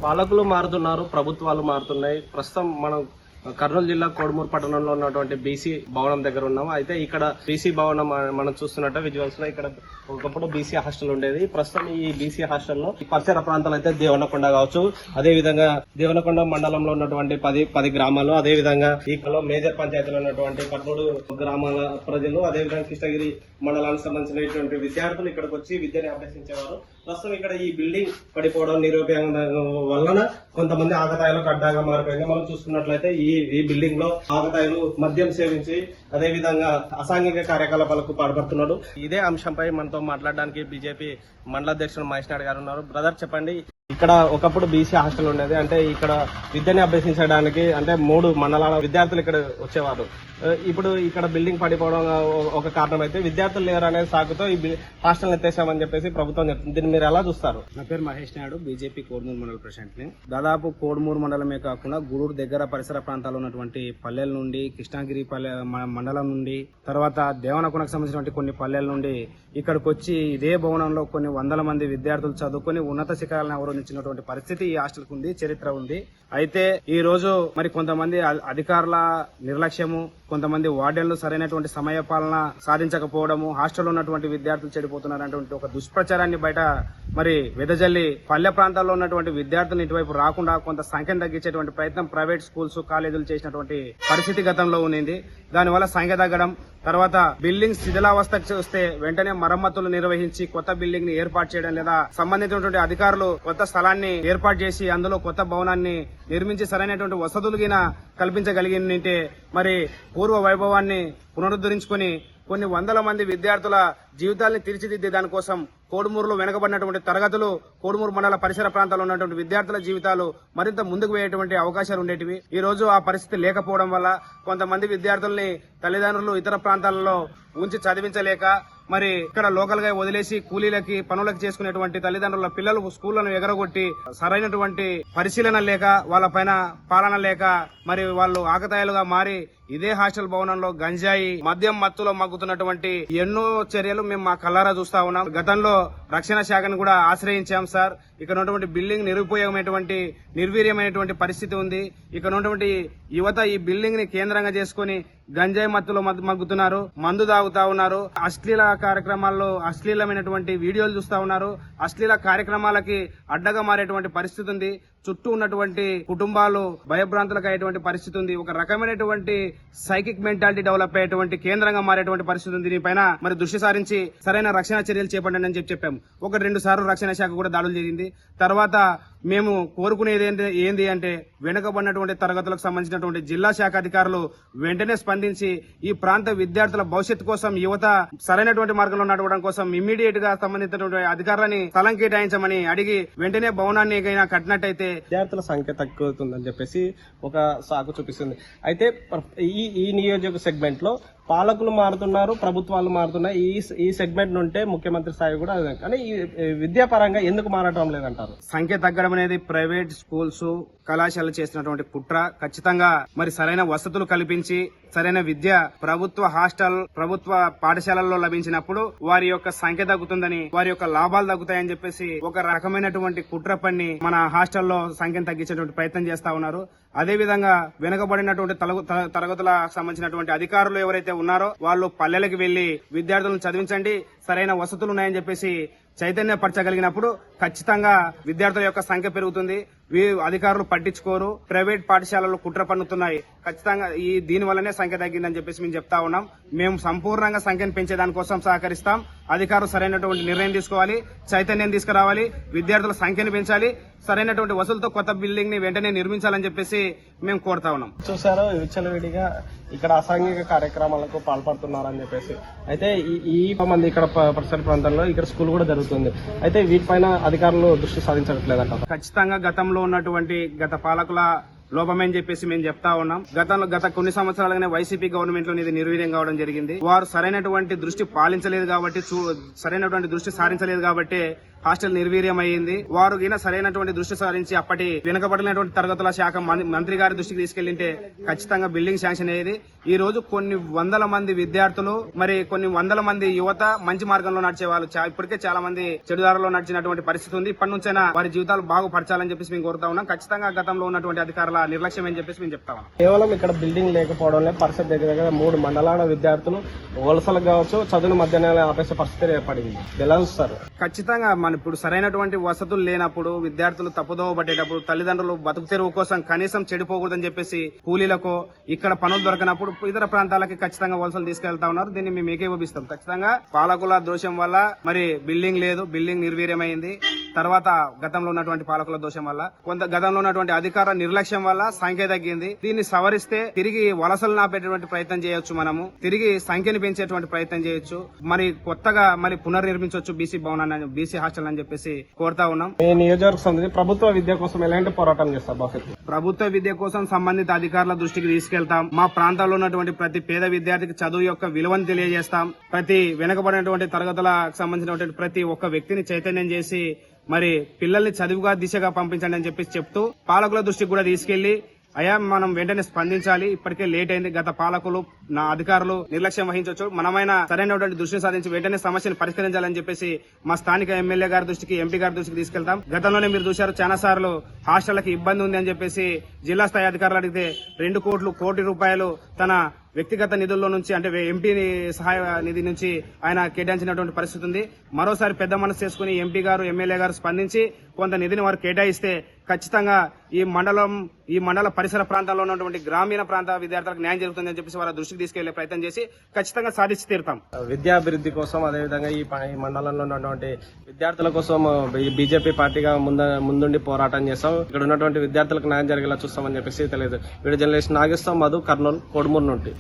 పాలకులు మారుతున్నారు, ప్రభుత్వాలు మారుతున్నాయి. ప్రస్తుతం మనం కర్నూలు జిల్లా కోడుమూరు పట్టణంలో ఉన్నటువంటి బీసీ భవనం దగ్గర ఉన్నాం. అయితే ఇక్కడ బీసీ భవనం మనం చూస్తున్నట్టు విజువల్స్ లో ఇక్కడ ఒకప్పుడు బీసీ హాస్టల్ ఉండేది. ప్రస్తుతం ఈ బీసీ హాస్టల్లో పరిసర ప్రాంతాలు అయితే దేవనకొండ కావచ్చు, అదే విధంగా దేవనకొండ మండలంలో ఉన్నటువంటి 10 గ్రామాలు, అదే విధంగా ఈ మేజర్ పంచాయతీలో ఉన్నటువంటి 13 గ్రామాల ప్రజలు, అదే విధంగా కృష్ణగిరి మండలానికి సంబంధించినటువంటి విద్యార్థులు ఇక్కడికి వచ్చి విద్యని అభ్యసించేవారు. ప్రస్తుతం ఇక్కడ ఈ బిల్డింగ్ పడిపోవడం, నిరుపయోగం వలన కొంతమంది ఆకతాయిలకు అడ్డాగా మారిపోయింది. మనం చూసుకున్నట్లయితే ఈ బిల్డింగ్ లో ఆకతాయిలు మద్యం సేవించి అదే విధంగా అసాంఘిక కార్యకలాపాలకు పాల్పడుతున్నాడు. ఇదే అంశంపై మనతో మాట్లాడడానికి బీజేపీ మండల అధ్యక్షుడు మహేష్ నాయుడు గారు ఉన్నారు. బ్రదర్, చెప్పండి. ఇక్కడ ఒకప్పుడు బీసీ హాస్టల్ ఉండేది. అంటే ఇక్కడ విద్యని అభ్యసించడానికి అంటే 3 మండలాల విద్యార్థులు ఇక్కడ వచ్చేవారు. ఇప్పుడు ఇక్కడ బిల్డింగ్ పడిపోవడం ఒక కారణం అయితే, విద్యార్థులు లేరు అనే సాకుతో ఈ హాస్టల్ ఎత్తేసామని చెప్పేసి ప్రభుత్వం చెప్తుంది. దీన్ని మీరు ఎలా చూస్తారు? నా పేరు మహేష్ నాయుడు, బీజేపీ కోడుమూరు మండల ప్రెసిడెంట్ ని. దాదాపు కోడుమూరు మండలమే కాకుండా గూడూరు దగ్గర పరిసర ప్రాంతాల్లో ఉన్నటువంటి పల్లెల నుండి, కృష్ణగిరి మండలం నుండి, తర్వాత దేవనకొండకు సంబంధించినటువంటి కొన్ని పల్లెల నుండి ఇక్కడికి వచ్చి ఇదే భవనంలో కొన్ని వందల మంది విద్యార్థులు చదువుకొని ఉన్నత శిఖరాలను అవరోధించినటువంటి పరిస్థితి ఈ హాస్టల్కు ఉంది, చరిత్ర ఉంది. అయితే ఈ రోజు మరి కొంతమంది అధికారుల నిర్లక్ష్యము, కొంతమంది వార్డెన్లు సరైనటువంటి సమయపాలన సాధించకపోవడము, హాస్టల్లో ఉన్నటువంటి విద్యార్థులు చెడిపోతున్నారనేటువంటి ఒక దుష్ప్రచారాన్ని బయట మరి వెదజల్లి పల్లె ప్రాంతాల్లో ఉన్నటువంటి విద్యార్థులను ఇటువైపు రాకుండా కొంత సంఖ్యను తగ్గించేటువంటి ప్రయత్నం ప్రైవేట్ స్కూల్స్, కాలేజీలు చేసినటువంటి పరిస్థితి గతంలో ఉంది. దానివల్ల సంఖ్య తగ్గడం, తర్వాత బిల్డింగ్ శిథిలావస్థకు వస్తే వెంటనే మరమ్మతులు నిర్వహించి కొత్త బిల్డింగ్ ని ఏర్పాటు చేయడం, లేదా సంబంధించినటువంటి అధికారులు కొత్త స్థలాన్ని ఏర్పాటు చేసి అందులో కొత్త భవనాన్ని నిర్మించి సరైనటువంటి వసతులు కల్పించగలిగితే మరి పూర్వ వైభవాన్ని పునరుద్ధరించుకుని కొన్ని వందల మంది విద్యార్థుల జీవితాల్ని తీర్చిదిద్దే దానికోసం కోడుమూరులో వెనుకబడినటువంటి తరగతులు, కోడుమూరు మండల పరిసర ప్రాంతాల్లో ఉన్నటువంటి విద్యార్థుల జీవితాలు మరింత ముందుకు పోయేటువంటి అవకాశాలు ఉండేటివి. ఈ రోజు ఆ పరిస్థితి లేకపోవడం వల్ల కొంతమంది విద్యార్థుల్ని తల్లిదండ్రులు ఇతర ప్రాంతాలలో ఉంచి చదివించలేక మరి ఇక్కడ లోకల్ గా వదిలేసి కూలీలకి పనులకు చేసుకునేటువంటి తల్లిదండ్రుల పిల్లలు స్కూళ్లను ఎగరగొట్టి సరైనటువంటి పరిశీలన లేక, వాళ్ళ పైన పాలన లేక మరి వాళ్ళు ఆకతాయిలుగా మారి ఇదే హాస్టల్ భవనంలో గంజాయి, మద్యం మత్తులో మగ్గుతున్నటువంటి ఎన్నో చర్యలు మేము మా కళ్ళారా చూస్తా ఉన్నాం. గతంలో రక్షణ శాఖను కూడా ఆశ్రయించాం సార్. ఇక్కడ ఉన్నటువంటి బిల్డింగ్ నిరుపయోగమైనటువంటి, నిర్వీర్యమైనటువంటి పరిస్థితి ఉంది. ఇక్కడ ఉన్నటువంటి యువత ఈ బిల్డింగ్ ని కేంద్రంగా చేసుకుని గంజాయి మత్తులో మగ్గుతున్నారు, మందు తాగుతా ఉన్నారు, అశ్లీల కార్యక్రమాల్లో అశ్లీలమైనటువంటి వీడియోలు చూస్తా ఉన్నారు. అశ్లీల కార్యక్రమాలకి అడ్డగా మారేటువంటి పరిస్థితి ఉంది. చుట్టూ ఉన్నటువంటి కుటుంబాలు భయభ్రాంతులకు అయ్యేటువంటి పరిస్థితి ఉంది. ఒక రకమైనటువంటి సైకిక్ మెంటాలిటీ డెవలప్ అయ్యేటువంటి కేంద్రంగా మారేటువంటి పరిస్థితి ఉంది. దీనిపైన మరి దృష్టి సారించి సరైన రక్షణ చర్యలు చేపట్టండి అని చెప్పాము. 1-2 సార్లు రక్షణ శాఖ కూడా దాడులు జరిగింది. తర్వాత మేము కోరుకునేది ఏంది అంటే, వెనుకబడినటువంటి తరగతులకు సంబంధించినటువంటి జిల్లా శాఖ అధికారులు వెంటనే స్పందించి ఈ ప్రాంత విద్యార్థుల భవిష్యత్తు కోసం, యువత సరైనటువంటి మార్గంలో నడవడం కోసం ఇమ్మీడియట్ గా సంబంధించినటువంటి అధికారులని స్థలం కేటాయించమని అడిగి వెంటనే భవనాన్ని కట్టినట్టయితే విద్యార్థుల సంఖ్య తగ్గుతుందని చెప్పేసి ఒక సాకు చూపిస్తుంది. అయితే ఈ నియోజక సెగ్మెంట్ లో పాలకులు మారుతున్నారు, ప్రభుత్వాలు మారుతున్నాయి. ఈ సెగ్మెంట్ నుంటే ముఖ్యమంత్రి స్థాయి కూడా, కానీ ఈ విద్యాపరంగా ఎందుకు మారటం లేదంటారు? సంఖ్య తగ్గడం అనేది ప్రైవేట్ స్కూల్స్, కళాశాలలు చేసినటువంటి కుట్ర. ఖచ్చితంగా మరి సరైన వసతులు కల్పించి సరైన విద్య ప్రభుత్వ హాస్టల్, ప్రభుత్వ పాఠశాలల్లో లభించినప్పుడు వారి యొక్క సంఖ్య తగ్గుతుందని, వారి యొక్క లాభాలు తగ్గుతాయని చెప్పేసి ఒక రకమైనటువంటి కుట్ర పన్ని మన హాస్టల్లో సంఖ్యను తగ్గించేటువంటి ప్రయత్నం చేస్తా ఉన్నారు. అదే విధంగా వెనుకబడినటువంటి తరగతుల సంబంధించినటువంటి అధికారులు ఎవరైతే ఉన్నారో వాళ్ళు పల్లెలకు వెళ్లి విద్యార్థులను చదివించండి, సరైన వసతులు ఉన్నాయని చెప్పేసి చైతన్యపరచగలిగినప్పుడు ఖచ్చితంగా విద్యార్థుల యొక్క సంఖ్య పెరుగుతుంది. అధికారులు పట్టించుకోరు, ప్రైవేట్ పాఠశాలలు కుట్ర పన్నుతున్నాయి. ఖచ్చితంగా దీని వల్లనే సంఖ్య తగ్గిందని చెప్పేసి మేము చెప్తా ఉన్నాం. మేము సంపూర్ణంగా సంఖ్యను పెంచేదానికోసం సహకరిస్తాం. అధికారులు సరైనటువంటి నిర్ణయం తీసుకోవాలి, చైతన్యం తీసుకురావాలి, విద్యార్థుల సంఖ్యను పెంచాలి, సరైనటువంటి వసతులతో కొత్త బిల్డింగ్ ని వెంటనే నిర్మించాలని చెప్పేసి మేము కోరుతా ఉన్నాం. చూసారో విచ్చలవిడిగా ఇక్కడ అసాంఘిక కార్యక్రమాలకు పాల్పడుతున్నారని చెప్పేసి. అయితే ఈ మంది ఇక్కడ పరిసర ప్రాంతాల్లో ఇక్కడ స్కూల్ కూడా జరుగుతుంది. అయితే వీటిపైన అధికారులు దృష్టి సాధించట్లేదంట. ఖచ్చితంగా గతంలో ఉన్నటువంటి గత పాలకుల లోపమని చెప్పేసి మేము చెప్తా ఉన్నాం. గత కొన్ని సంవత్సరాలుగానే వైసీపీ గవర్నమెంట్ లో ఇది నిర్వీర్యం కావడం జరిగింది. వారు సరైనటువంటి దృష్టి సారించలేదు కాబట్టి హాస్టల్ నిర్వీర్యం అయ్యింది. వారు గిన సరైనటువంటి దృష్టి సారించి అప్పటి వెనుకబడినటువంటి తరగతుల శాఖ మంత్రి గారి దృష్టికి తీసుకెళ్లింటే ఖచ్చితంగా బిల్డింగ్ శాంక్షన్ అయ్యేది. ఈ రోజు కొన్ని వందల మంది విద్యార్థులు, మరి కొన్ని వందల మంది యువత మంచి మార్గంలో నడిచే వాళ్ళు ఇప్పటికే చాలా మంది చెడుదారులో నడిచినటువంటి పరిస్థితి ఉంది. ఇప్పటి నుంచైనా వారి జీవితాలు బాగుపరచాలని చెప్పేసి మేము కోరుతా ఉన్నాం. ఖచ్చితంగా గతంలో ఉన్నటువంటి అధికారుల నిర్లక్ష్యం అని చెప్పేసి మేము చెప్తా ఉన్నాం. కేవలం ఇక్కడ బిల్డింగ్ లేకపోవడంలో పరిస్థితి దగ్గర 3 మండలాల విద్యార్థులు వలసలకు కావచ్చు చదువును మధ్యాహ్నం ఆపేసే పరిస్థితి ఏర్పడింది. ఎలా చూస్తారు? ఖచ్చితంగా మన ఇప్పుడు సరైనటువంటి వసతులు లేనప్పుడు విద్యార్థులు తప్పుదోవ పట్టేటప్పుడు తల్లిదండ్రులు బతుకు తెరువు కోసం కనీసం చెడిపోకూడదని చెప్పేసి కూలీలకు ఇక్కడ పనులు దొరకనప్పుడు ఇతర ప్రాంతాలకి ఖచ్చితంగా వలసలు తీసుకెళ్తా ఉన్నారు. దీన్ని మేము ఏకీభవిస్తాం. ఖచ్చితంగా పాలకుల దోషం వల్ల మరి బిల్డింగ్ లేదు, బిల్డింగ్ నిర్వీర్యమైంది. తర్వాత గతంలో ఉన్నటువంటి పాలకుల దోషం వల్ల, కొంత గతంలో ఉన్నటువంటి అధికార నిర్లక్ష్యం వల్ల సంఖ్య తగ్గింది. దీన్ని సవరిస్తే తిరిగి వలసలు నాపేటటువంటి ప్రయత్నం చేయొచ్చు. మనము తిరిగి సంఖ్యను పెంచేటువంటి ప్రయత్నం చేయొచ్చు. మరి కొత్తగా మరి పునర్నిర్మించవచ్చు బీసీ భవనాన్ని, బీసీ హాస్టల్ అని చెప్పేసి కోరుతా ఉన్నాం. ఈ నియోజకవర్గం సంబంధించి ప్రభుత్వ విద్య కోసం ఎలాంటి పోరాటం చేస్తారు భవిష్యత్తు? ప్రభుత్వ విద్య కోసం సంబంధిత అధికారుల దృష్టికి తీసుకెళ్తాం. మా ప్రాంతాల్లో ఉన్నటువంటి ప్రతి పేద విద్యార్థికి చదువు యొక్క విలువను తెలియజేస్తాం. ప్రతి వెనుకబడినటువంటి తరగతులకు సంబంధించినటువంటి ప్రతి ఒక్క వ్యక్తిని చైతన్యం చేసి మరి పిల్లల్ని చదువుగా దిశగా పంపించండి అని చెప్పేసి చెప్తూ పాలకుల దృష్టికి కూడా తీసుకెళ్లి అయ్యా మనం వెంటనే స్పందించాలి, ఇప్పటికే లేట్ అయింది, గత పాలకులు నా అధికారులు నిర్లక్ష్యం వహించవచ్చు, మనమైనా సరైనటువంటి దృష్టిని సాధించి వెంటనే సమస్యను పరిష్కరించాలని చెప్పేసి మా స్థానిక ఎమ్మెల్యే గారి దృష్టికి, ఎంపీ గారి దృష్టికి తీసుకెళ్తాం. గతంలోనే మీరు చూశారు, చాలా సార్లు హాస్టళ్లకు ఇబ్బంది ఉంది అని చెప్పేసి జిల్లా స్థాయి అధికారులు అడిగితే 2 కోట్ల రూపాయలు తన వ్యక్తిగత నిధుల్లో నుంచి, అంటే ఎంపీ సహాయ నిధి నుంచి ఆయన కేటాయించినటువంటి పరిస్థితి ఉంది. మరోసారి పెద్ద మనసు చేసుకుని ఎంపీ గారు, ఎమ్మెల్యే గారు స్పందించి కొంత నిధిని వారు కేటాయిస్తే ఖచ్చితంగా ఈ మండల పరిసర ప్రాంతాల్లో ఉన్నటువంటి గ్రామీణ ప్రాంత విద్యార్థులకు న్యాయం జరుగుతుందని చెప్పేసి వారి దృష్టికి తీసుకెళ్లే ప్రయత్నం చేసి ఖచ్చితంగా సాధించి తీరుతాం. విద్యాభివృద్ధి కోసం, అదేవిధంగా ఈ మండలంలో ఉన్నటువంటి విద్యార్థుల కోసం బీజేపీ పార్టీగా ముందుండి పోరాటం చేస్తాం. ఇక్కడ ఉన్నటువంటి విద్యార్థులకు న్యాయం జరిగేలా చూస్తామని చెప్పేసి తెలియదు. వీడియో జర్నలిస్ట్ నాగేశ్వరం, మధు, కర్నూలు, కోడుమూరు నుండి.